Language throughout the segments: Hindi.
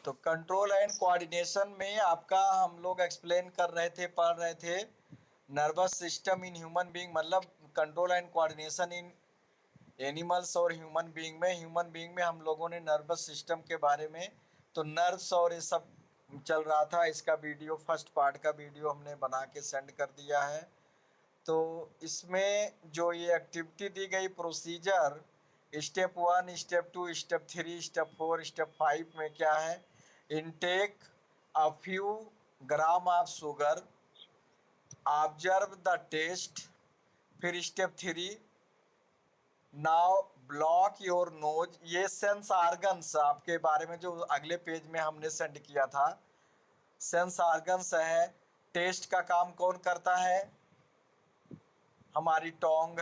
तो कंट्रोल एंड कोऑर्डिनेशन में आपका हम लोग एक्सप्लेन कर रहे थे, पढ़ रहे थे nervous system in human being, मतलब control and coordination in animals और ह्यूमन बीइंग में हम लोगों ने नर्वस सिस्टम के बारे में, तो नर्व्स और ये सब चल रहा था। इसका वीडियो, फर्स्ट पार्ट का वीडियो हमने बना के सेंड कर दिया है। तो इसमें जो ये एक्टिविटी दी गई, procedure step 1, step 2, step 3, step 4, step 5 में क्या है, intake a few gram of sugar, observe the taste. फिर step 3, now block your nose. ये सेंस ऑर्गन्स आपके बारे में जो अगले पेज में हमने सेंड किया था, सेंस ऑर्गन्स है। टेस्ट का काम कौन करता है, हमारी टंग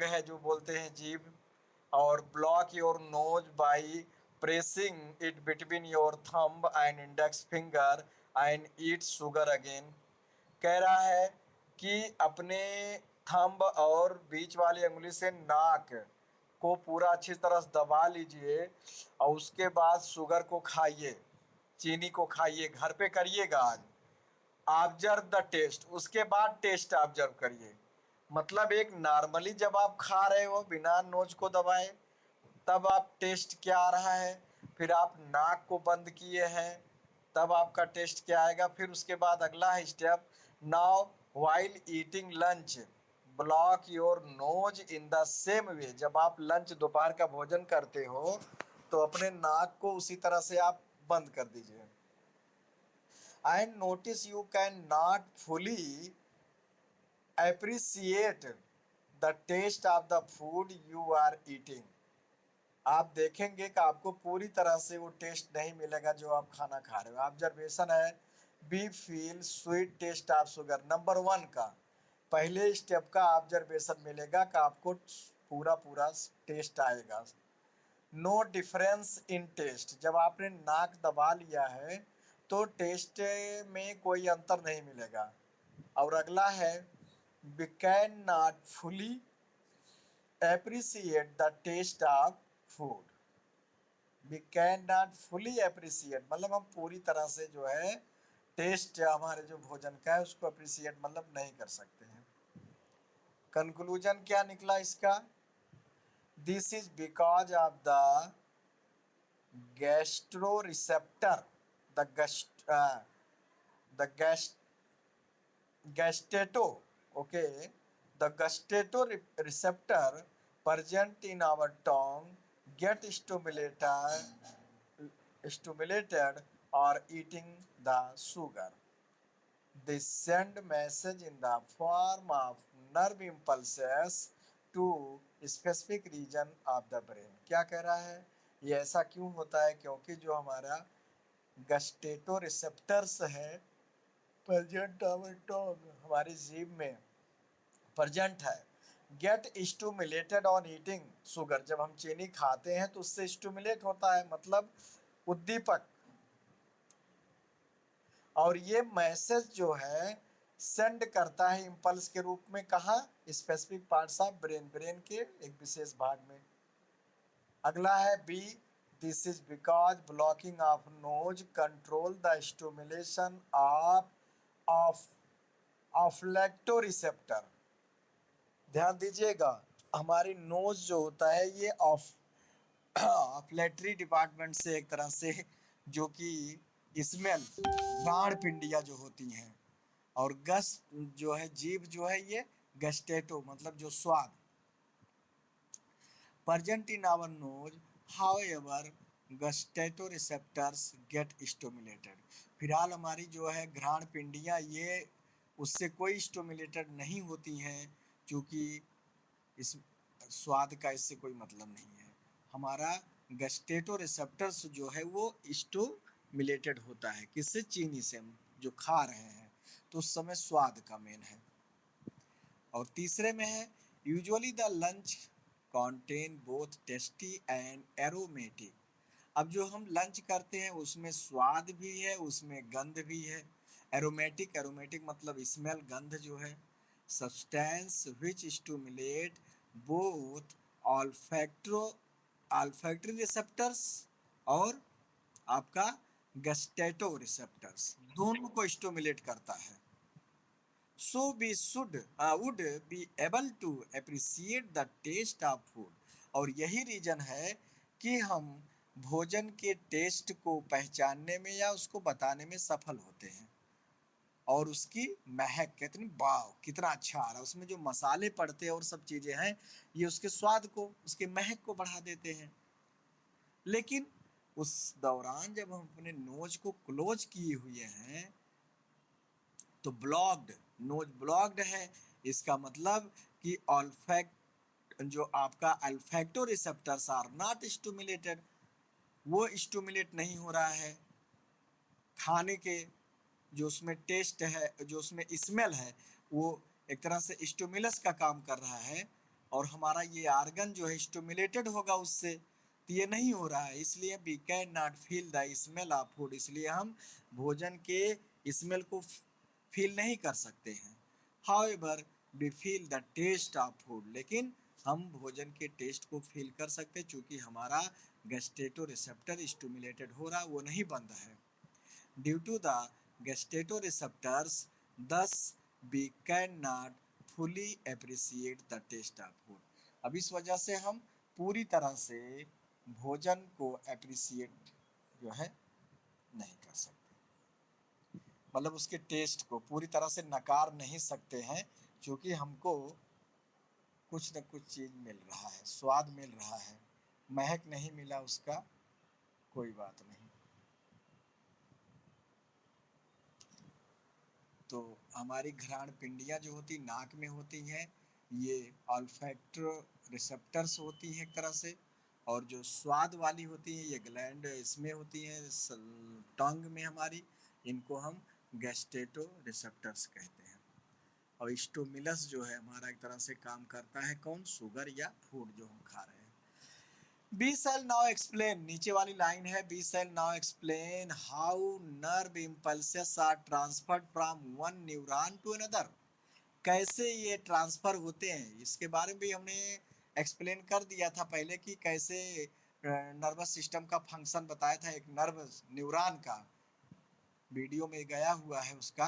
है जो बोलते हैं जीभ। और block your knows by pressing it between your thumb and index finger and eat sugar again. कह रहा है कि अपने थंब और बीच वाली उंगली से नाक को पूरा अच्छी तरह से दबा लीजिए और उसके बाद शुगर को खाइए, चीनी को खाइए, घर पे करिएगा आज। ऑब्जर्व द टेस्ट, उसके बाद टेस्ट ऑब्जर्व करिए। मतलब एक नॉर्मली जब आप खा रहे हो बिना नोज को दबाए, तब आप टेस्ट क्या आ रहा है, फिर आप नाक को बंद किए हैं तब आपका टेस्ट क्या आएगा। फिर उसके बाद अगला है step, now while eating lunch block your knows in the same way. जब आप लंच, दोपहर का भोजन करते हो तो अपने नाक को उसी तरह से आप बंद कर दीजिए। And notice you can not fully appreciate the taste of the food you are eating। आप देखेंगे कि आपको पूरी तरह से वो टेस्ट नहीं मिलेगा जो आप खाना खा रहे हो। ऑब्जर्वेशन है, be feel sweet taste of sugar. Number 1 का पहले स्टेप का ऑब्जर्वेशन मिलेगा कि आपको पूरा पूरा टेस्ट आएगा। नो डिफरेंस इन टेस्ट, जब आपने नाक दबा लिया है तो टेस्ट में कोई अंतर नहीं मिलेगा। और अगला है, we cannot fully appreciate the taste of food। we cannot fully appreciate मतलब हम पूरी तरह से जो है टेस्ट हमारे जो भोजन का है उसको अप्रिसिएट मतलब नहीं कर सकते हैं। कंक्लूजन क्या निकला इसका, this is because of the gustatory receptor, the gustatory, okay, the gustato receptor present in our tongue get stimulated or eating the sugar. They send message in the form of nerve impulses to specific region of the brain। क्या कह रहा है, ये ऐसा क्यों होता है, क्योंकि जो हमारा गस्टेटो रिसेप्टर्स है प्रेजेंट आवर टंग, हमारी जीभ में प्रेजेंट है, get stimulated on eating sugar. जब हम चीनी खाते हैं तो उससे स्टूमुलेट होता है, मतलब उद्दीपक। और ये मैसेज जो है सेंड करता है इम्पल्स के रूप में, कहा, स्पेसिफिक पार्ट्स ऑफ ब्रेन के एक विशेष भाग में। अगला है B, this is because blocking of nose control the stimulation of ऑफ्लैक्टो रिसेप्टर। ध्यान दीजिएगा, हमारी नोज जो होता है ये ऑफ्लैटरी डिपार्टमेंट से एक तरह से, जो कि स्मेल, घ्राण पिंडियाँ जो होती हैं, और गस जो है जीभ जो है ये गस्टेटो मतलब जो स्वाद। Present in our nose however gustatory receptors get stimulated. फिलहाल हमारी जो है घ्राण पिंडियाँ ये उससे कोई स्टिमुलेटेड नहीं होती हैं, क्योंकि इस स्वाद का इससे कोई मतलब नहीं है। हमारा गस्टेटो रिसेप्टर्स जो है वो स्टिमुलेटेड होता है किससे, चीनी से, हम जो खा रहे हैं तो उस समय स्वाद का मेन है। और तीसरे में है, usually the lunch contain both tasty and aromatic. अब जो हम लंच करते हैं उसमें स्वाद भी है, उसमें गंध भी है। एरोमेटिक मतलब स्मेल, गंध जो है। Substance which stimulate both olfactory receptors और आपका गस्टेटो रिसेप्टर्स, दोनों को स्टिमुलेट करता है। So we would be able to appreciate the taste of food। और यही रीजन है कि हम भोजन के टेस्ट को पहचानने में या उसको बताने में सफल होते हैं। और उसकी महक कितनी, वाव कितना अच्छा आ रहा है, उसमें जो मसाले पड़ते हैं और सब चीजें हैं, ये उसके स्वाद को, उसके महक को बढ़ा देते हैं। लेकिन उस दौरान जब हम अपने नोज को क्लोज किए हुए हैं तो ब्लॉक्ड, नोज ब्लॉक्ड है, इसका मतलब कि ऑल्फैक्ट जो आपका अल्फैक्टो रिसेप्टर्स आर नॉट स्टिमुलेटेड, वो स्टिमुलेट नहीं हो रहा है। खाने के जो उसमें टेस्ट है, जो उसमें स्मेल है, वो एक तरह से स्टिमुलस का काम कर रहा है, और हमारा ये आर्गन जो है स्टिमुलेटेड होगा उससे, तो ये नहीं हो रहा है, इसलिए we can not feel the smell of food, इसलिए हम भोजन के स्मेल को फील नहीं कर सकते हैं। However we feel the taste of food, लेकिन हम भोजन के टेस्ट को फील कर सकते हैं, चूंकि हमारा गस्टेटो रिसेप्टर स्टिमुलेटेड हो रहा, वो नहीं बंद है। Due to the gustatory receptors thus we cannot fully appreciate the taste of food। अब इस वजह से हम पूरी तरह से भोजन को अप्रिसिएट जो है नहीं कर सकते, मतलब उसके टेस्ट को पूरी तरह से नकार नहीं सकते हैं, क्योंकि हमको कुछ न कुछ चीज मिल रहा है, स्वाद मिल रहा है, महक नहीं मिला उसका कोई बात नहीं। तो हमारी घ्राण पिंडियाँ जो होती नाक में होती हैं, ये ऑल्फैक्टो रिसेप्टर्स होती हैं एक तरह से, और जो स्वाद वाली होती हैं ये ग्लैंड इसमें होती हैं टंग में हमारी, इनको हम गैस्टेटो रिसेप्टर्स कहते हैं। और स्टोमिलस जो है हमारा एक तरह से काम करता है, कौन, शुगर या फूड जो हम खा रहे हैं। We shall now explain, नीचे वाली लाइन है, we shall now explain how nerve impulses are transferred from one neuron to another। कैसे ये ट्रांसफर होते हैं, इसके बारे में भी हमने एक्सप्लेन कर दिया था पहले कि कैसे नर्वस सिस्टम का फंक्शन बताया था, एक नर्वस न्यूरॉन का वीडियो में गया हुआ है उसका,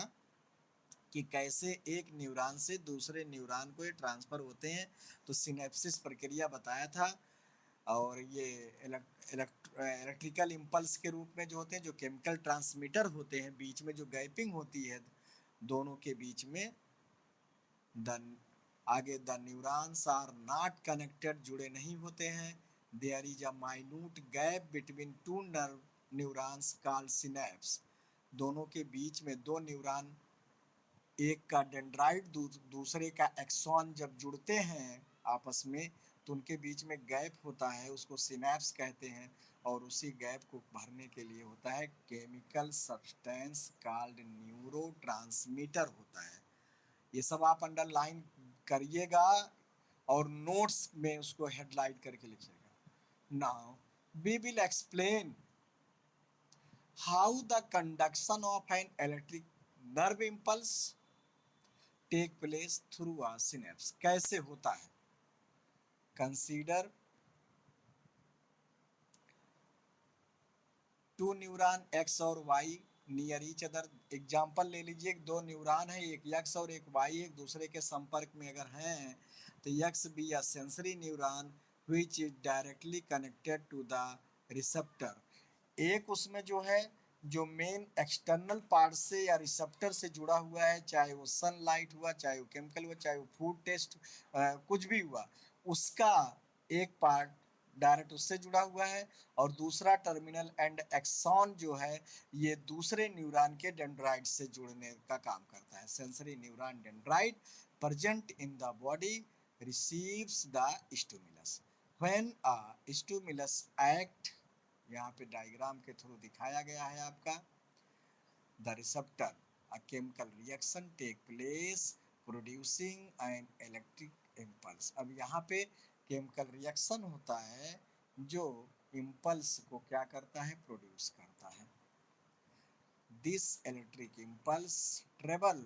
कि कैसे एक न्यूरॉन से दूसरे न्यूरॉन को ये ट्रांसफर होते हैं। तो सिनेप्सिस प्रक्रिया बताया था, और ये इलेक्ट्रिकल इम्पल्स के रूप में जो होते हैं, जो केमिकल ट्रांसमीटर होते हैं, बीच में जो गैपिंग होती है दोनों के बीच में, आगे the neurons are not connected, जुड़े नहीं होते हैं, there is a minute gap between two neurons called synapse, दोनों के बीच में दो न्यूरॉन, एक का डेंड्राइट दूसरे का एक्सॉन जब जुड़ते हैं आपस में, तो उनके बीच में गैप होता है, उसको सिनेप्स कहते हैं, और उसी गैप को भरने के लिए होता है केमिकल सब्सटेंस कॉल्ड न्यूरोट्रांसमीटर होता है। ये सब आप अंडरलाइन करिएगा और नोट्स में उसको हेडलाइट करके लिखिएगा। Now we will explain how the conduction of an electric nerve impulse take place through a synapse, कैसे होता है। कंसीडर टू न्यूरॉन एक्स और Y near each other, example ले लीजिए, दो न्यूरॉन है, एक एक्स और एक वाई एक दूसरे के संपर्क में अगर हैं, तो X be a sensory neuron which is directly connected to the receptor, एक उसमें जो है जो मेन एक्सटर्नल पार्ट से या रिसेप्टर से जुड़ा हुआ है, चाहे वो सनलाइट हुआ, चाहे वो केमिकल हुआ, चाहे वो फूड टेस्ट कुछ भी हुआ, उसका एक पार्ट डायरेक्ट उससे जुड़ा हुआ है, और दूसरा टर्मिनल एंड एक्सॉन जो है ये दूसरे न्यूरॉन के डेंड्राइट से जुड़ने का काम करता है। Sensory neuron dendrite present in the body receives the stimulus, when a stimulus act, यहाँ पे डायग्राम के थ्रू दिखाया गया है आपका, the receptor a chemical reaction take place producing an electric impulse. अब यहाँ पे केमिकल रिएक्शन होता है जो इम्पल्स को क्या करता है, प्रोड्यूस करता है। This electric impulse travel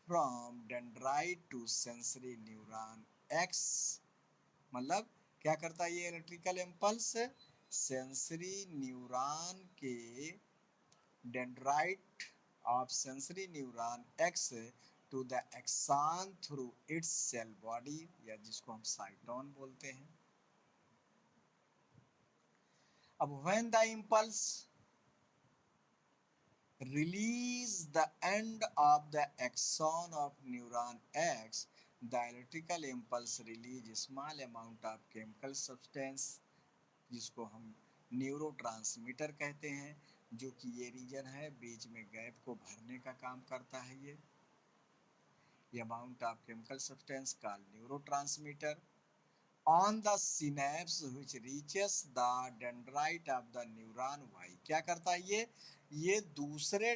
from dendrite to sensory neuron X, मतलब क्या करता है ये इलेक्ट्रिकल इम्पल्स, सेंसरी न्यूरॉन के dendrite of sensory neuron X to the axon through its cell body, या जिसको हम साइटोन बोलते हैं. अब when the impulse release the end of the axon of neuron X, the electrical impulse release small amount of chemical substance, जिसको हम न्यूरोट्रांसमीटर कहते हैं, जो कि ये रीजन है बीच में गैप को भरने का काम करता है. ये amount of chemical substance called neurotransmitter on the synapse which reaches the dendrite of the neuron Y. क्या करता है ये दूसरे